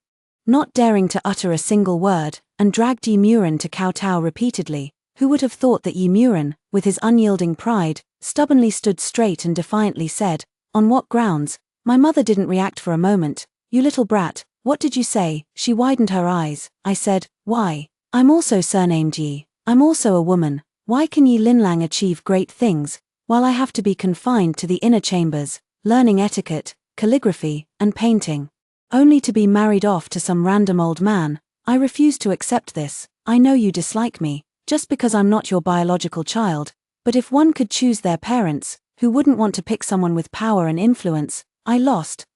not daring to utter a single word, and dragged Yi Muren to kowtow repeatedly. Who would have thought that Yi Muren, with his unyielding pride, stubbornly stood straight and defiantly said, "On what grounds?" My mother didn't react for a moment. "You little brat, what did you say?" She widened her eyes. I said, "Why? I'm also surnamed Yi. I'm also a woman. Why can Yi Linlang achieve great things, while I have to be confined to the inner chambers, learning etiquette, calligraphy, and painting, only to be married off to some random old man? I refuse to accept this. I know you dislike me, just because I'm not your biological child, but if one could choose their parents, who wouldn't want to pick someone with power and influence? I lost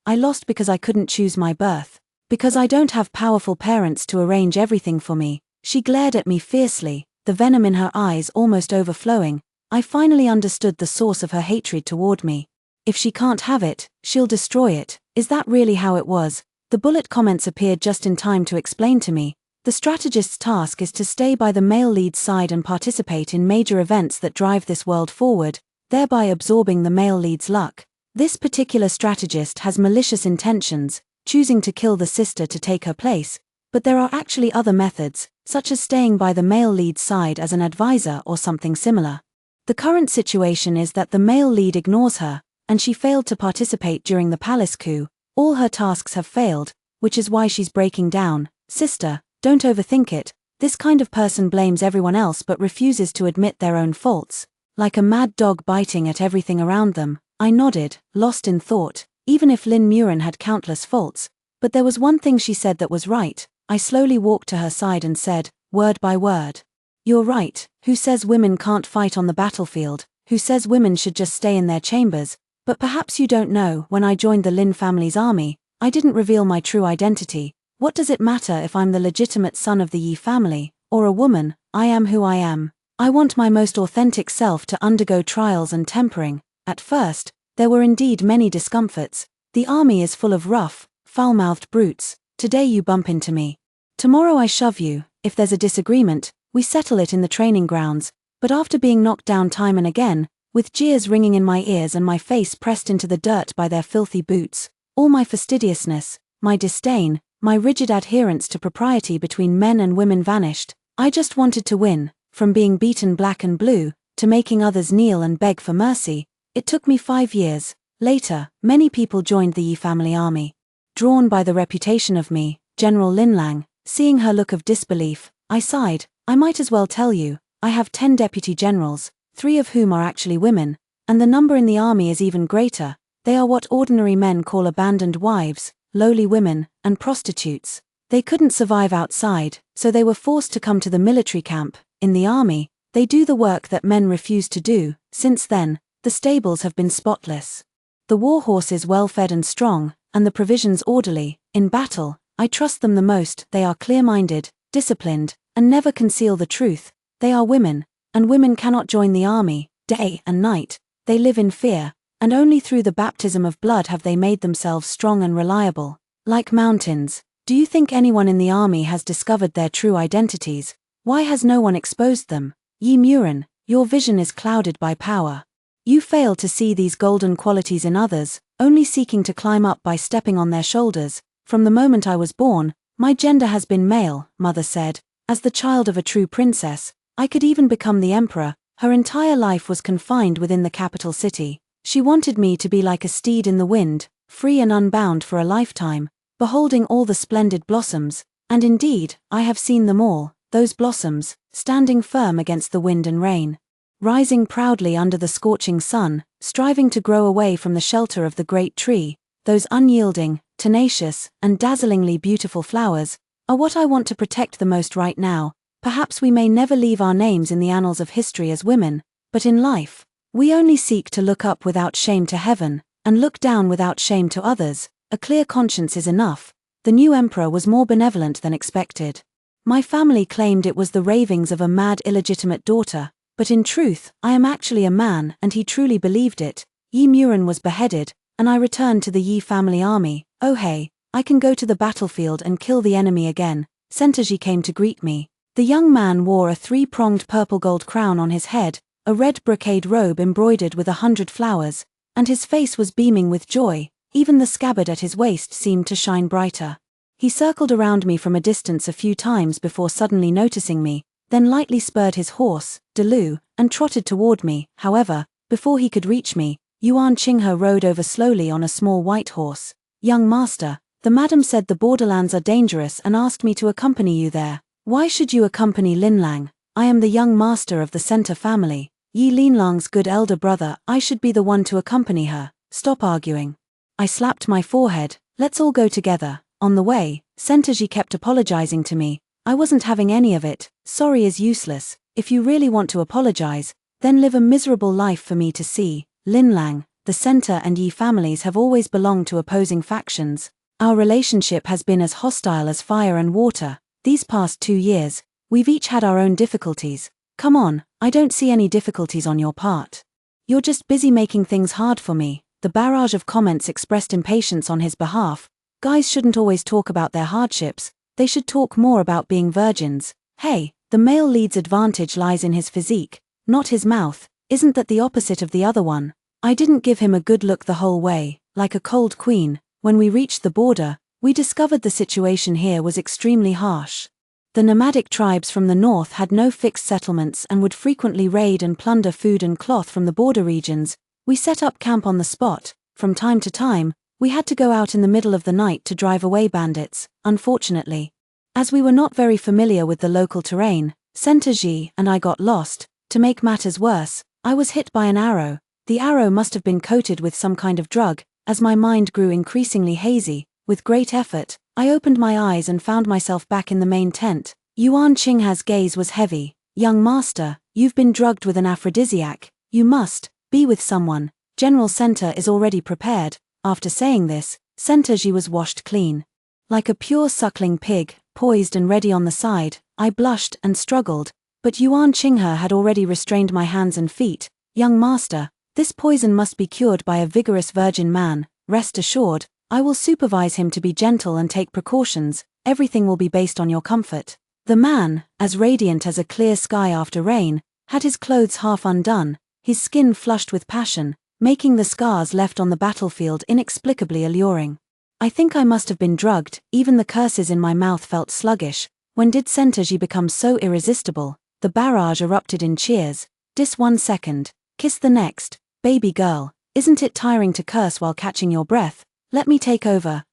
because I couldn't choose my birth. Because I don't have powerful parents to arrange everything for me." She glared at me fiercely, the venom in her eyes almost overflowing. I finally understood the source of her hatred toward me. If she can't have it, she'll destroy it. Is that really how it was? The bullet comments appeared just in time to explain to me. The strategist's task is to stay by the male lead's side and participate in major events that drive this world forward, thereby absorbing the male lead's luck. This particular strategist has malicious intentions, choosing to kill the sister to take her place, but there are actually other methods, such as staying by the male lead's side as an advisor or something similar. The current situation is that the male lead ignores her, and she failed to participate during the palace coup. All her tasks have failed, which is why she's breaking down. Sister, don't overthink it. This kind of person blames everyone else but refuses to admit their own faults, like a mad dog biting at everything around them. I nodded, lost in thought. Even if Lynn Murin had countless faults, but there was one thing she said that was right. I slowly walked to her side and said, word by word, "You're right. Who says women can't fight on the battlefield? Who says women should just stay in their chambers? But perhaps you don't know, when I joined the Lin family's army, I didn't reveal my true identity. What does it matter if I'm the legitimate son of the Yi family, or a woman? I am who I am. I want my most authentic self to undergo trials and tempering." At first, there were indeed many discomforts. The army is full of rough, foul-mouthed brutes. Today you bump into me. Tomorrow I shove you. If there's a disagreement, we settle it in the training grounds. But after being knocked down time and again, with jeers ringing in my ears and my face pressed into the dirt by their filthy boots, all my fastidiousness, my disdain, my rigid adherence to propriety between men and women vanished. I just wanted to win. From being beaten black and blue, to making others kneel and beg for mercy. It took me 5 years. Later, many people joined the Yi family army. Drawn by the reputation of me, General Linlang, seeing her look of disbelief, I sighed. I might as well tell you, I have 10 deputy generals, 3 of whom are actually women, and the number in the army is even greater. They are what ordinary men call abandoned wives, lowly women, and prostitutes. They couldn't survive outside, so they were forced to come to the military camp. In the army, they do the work that men refuse to do. Since then, the stables have been spotless. The war horses well-fed and strong, and the provisions orderly. In battle, I trust them the most. They are clear-minded, disciplined, and never conceal the truth. They are women, and women cannot join the army. Day and night, they live in fear, and only through the baptism of blood have they made themselves strong and reliable. Like mountains. Do you think anyone in the army has discovered their true identities? Why has no one exposed them? Yi Murin, your vision is clouded by power. You fail to see these golden qualities in others, only seeking to climb up by stepping on their shoulders. From the moment I was born, my gender has been male, Mother said. As the child of a true princess, I could even become the emperor. Her entire life was confined within the capital city. She wanted me to be like a steed in the wind, free and unbound for a lifetime, beholding all the splendid blossoms, and indeed, I have seen them all, those blossoms, standing firm against the wind and rain. Rising proudly under the scorching sun, striving to grow away from the shelter of the great tree, those unyielding, tenacious, and dazzlingly beautiful flowers, are what I want to protect the most right now. Perhaps we may never leave our names in the annals of history as women, but in life, we only seek to look up without shame to heaven, and look down without shame to others. A clear conscience is enough. The new emperor was more benevolent than expected. My family claimed it was the ravings of a mad illegitimate daughter, but in truth, I am actually a man, and he truly believed it. Yi Murin was beheaded, and I returned to the Yi family army. Oh hey, I can go to the battlefield and kill the enemy again. Sentaji came to greet me. The young man wore a 3-pronged purple gold crown on his head, a red brocade robe embroidered with 100 flowers, and his face was beaming with joy. Even the scabbard at his waist seemed to shine brighter. He circled around me from a distance a few times before suddenly noticing me, then lightly spurred his horse, Delu, and trotted toward me. However, before he could reach me, Yuan Qinghe rode over slowly on a small white horse. Young master, the madam said the borderlands are dangerous and asked me to accompany you there. Why should you accompany Linlang? I am the young master of the center family. Yi Linlang's good elder brother. I should be the one to accompany her. Stop arguing. I slapped my forehead. Let's all go together. On the way, Sentaji kept apologizing to me. I wasn't having any of it. Sorry is useless. If you really want to apologize, then live a miserable life for me to see. Linlang, the Center and Yi families have always belonged to opposing factions. Our relationship has been as hostile as fire and water. These past 2 years, we've each had our own difficulties. Come on, I don't see any difficulties on your part. You're just busy making things hard for me. The barrage of comments expressed impatience on his behalf. Guys shouldn't always talk about their hardships, they should talk more about being virgins. Hey, the male lead's advantage lies in his physique, not his mouth. Isn't that the opposite of the other one? I didn't give him a good look the whole way, like a cold queen. When we reached the border, we discovered the situation here was extremely harsh. The nomadic tribes from the north had no fixed settlements and would frequently raid and plunder food and cloth from the border regions. We set up camp on the spot. From time to time, we had to go out in the middle of the night to drive away bandits. Unfortunately, as we were not very familiar with the local terrain, Ji and I got lost. To make matters worse, I was hit by an arrow. The arrow must have been coated with some kind of drug. As my mind grew increasingly hazy, with great effort, I opened my eyes and found myself back in the main tent. Yuan Qingha's gaze was heavy. Young master, you've been drugged with an aphrodisiac. You must be with someone. General Center is already prepared. After saying this, Ji was washed clean. Like a pure suckling pig, poised and ready on the side, I blushed and struggled, but Yuan Qinghe had already restrained my hands and feet. Young master, this poison must be cured by a vigorous virgin man. Rest assured, I will supervise him to be gentle and take precautions. Everything will be based on your comfort. The man, as radiant as a clear sky after rain, had his clothes half undone, his skin flushed with passion, making the scars left on the battlefield inexplicably alluring. I think I must have been drugged. Even the curses in my mouth felt sluggish. When did Ji become so irresistible? The barrage erupted in cheers. Dis 1 second, kiss the next. Baby girl, isn't it tiring to curse while catching your breath? Let me take over.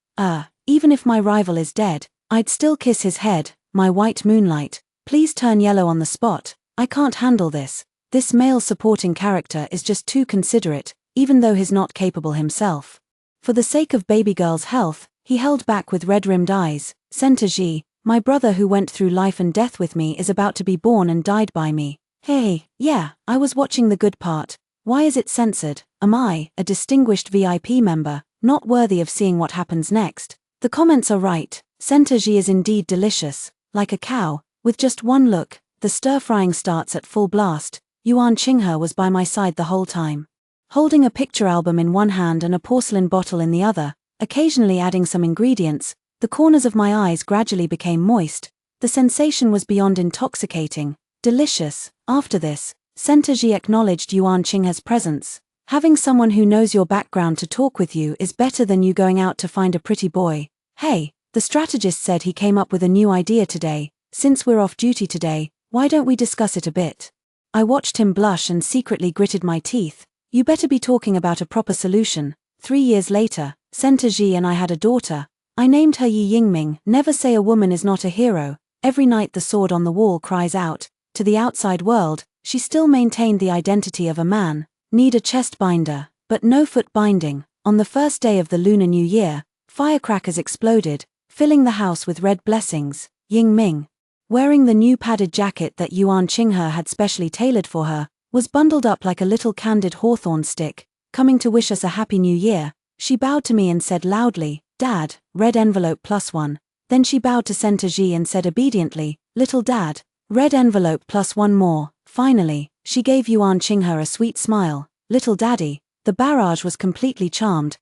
Even if my rival is dead, I'd still kiss his head. My white moonlight, please turn yellow on the spot. I can't handle this. This male supporting character is just too considerate, even though he's not capable himself. For the sake of baby girl's health, he held back with red-rimmed eyes. Ji, my brother who went through life and death with me is about to be born and died by me. Hey, yeah, I was watching the good part. Why is it censored? Am I, a distinguished VIP member, not worthy of seeing what happens next? The comments are right. Ji is indeed delicious. Like a cow, with just one look, the stir-frying starts at full blast. Yuan Qinghe was by my side the whole time. Holding a picture album in one hand and a porcelain bottle in the other, occasionally adding some ingredients, the corners of my eyes gradually became moist. The sensation was beyond intoxicating. Delicious. After this, Ji acknowledged Yuan Qinghe's presence. Having someone who knows your background to talk with you is better than you going out to find a pretty boy. Hey, the strategist said he came up with a new idea today. Since we're off duty today, why don't we discuss it a bit? I watched him blush and secretly gritted my teeth. You better be talking about a proper solution. 3 years later, Ji and I had a daughter. I named her Yi Yingming. Never say a woman is not a hero. Every night the sword on the wall cries out. To the outside world, she still maintained the identity of a man. Need a chest binder, but no foot binding. On the first day of the Lunar New Year, firecrackers exploded, filling the house with red blessings. Yingming, wearing the new padded jacket that Yuan Qinghe had specially tailored for her, was bundled up like a little candied hawthorn stick, coming to wish us a happy new year. She bowed to me and said loudly, Dad, red envelope +1. Then she bowed to Ji and said obediently, Little Dad, red envelope +1 more. Finally, she gave Yuan Qinghe a sweet smile. Little Daddy. The barrage was completely charmed.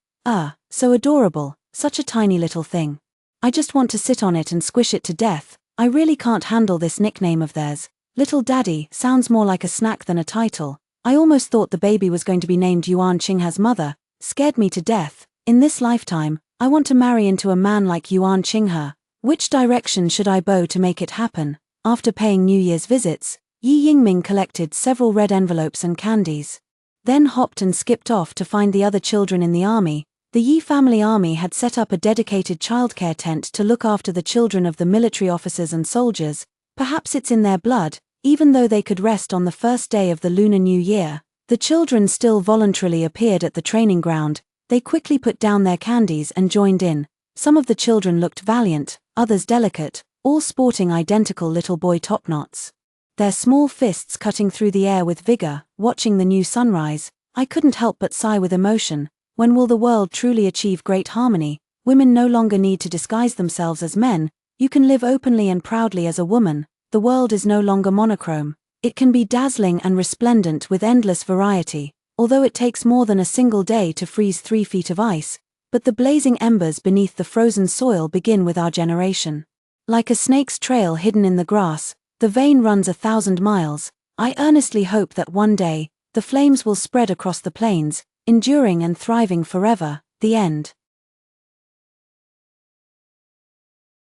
So adorable, such a tiny little thing. I just want to sit on it and squish it to death. I really can't handle this nickname of theirs. Little Daddy sounds more like a snack than a title. I almost thought the baby was going to be named Yuan Qinghe's mother. Scared me to death. In this lifetime, I want to marry into a man like Yuan Qinghe. Which direction should I bow to make it happen? After paying New Year's visits, Yi Yingming collected several red envelopes and candies. Then hopped and skipped off to find the other children in the army. The Yi family army had set up a dedicated childcare tent to look after the children of the military officers and soldiers. Perhaps it's in their blood, even though they could rest on the first day of the Lunar New Year. The children still voluntarily appeared at the training ground. They quickly put down their candies and joined in. Some of the children looked valiant, others delicate, all sporting identical little boy top knots. Their small fists cutting through the air with vigor, watching the new sunrise. I couldn't help but sigh with emotion. When will the world truly achieve great harmony? Women no longer need to disguise themselves as men. You can live openly and proudly as a woman. The world is no longer monochrome. It can be dazzling and resplendent with endless variety, although it takes more than a single day to freeze 3 feet of ice. But the blazing embers beneath the frozen soil begin with our generation. Like a snake's trail hidden in the grass, the vein runs 1,000 miles. I earnestly hope that one day, the flames will spread across the plains, enduring and thriving forever. The end.